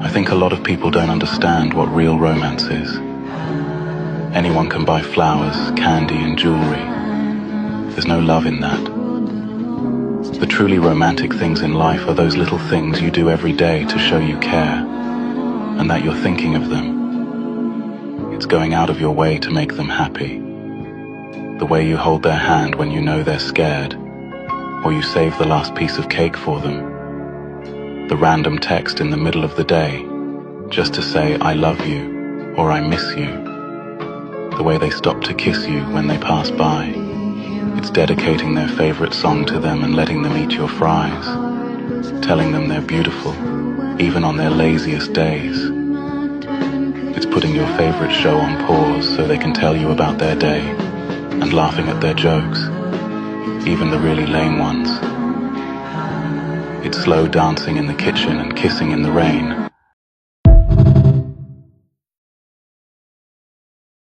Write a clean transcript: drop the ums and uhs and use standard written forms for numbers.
I think a lot of people don't understand what real romance is. Anyone can buy flowers, candy and jewelry. There's no love in that. The truly romantic things in life are those little things you do every day to show you care, and that you're thinking of them. It's going out of your way to make them happy. The way you hold their hand when you know they're scared, or you save the last piece of cake for them. The random text in the middle of the day, just to say I love you, or I miss you. The way they stop to kiss you when they pass by. It's dedicating their favorite song to them and letting them eat your fries. Telling them they're beautiful, even on their laziest days. It's putting your favorite show on pause so they can tell you about their day, and laughing at their jokes, even the really lame ones. It's slow dancing in the kitchen and kissing in the rain.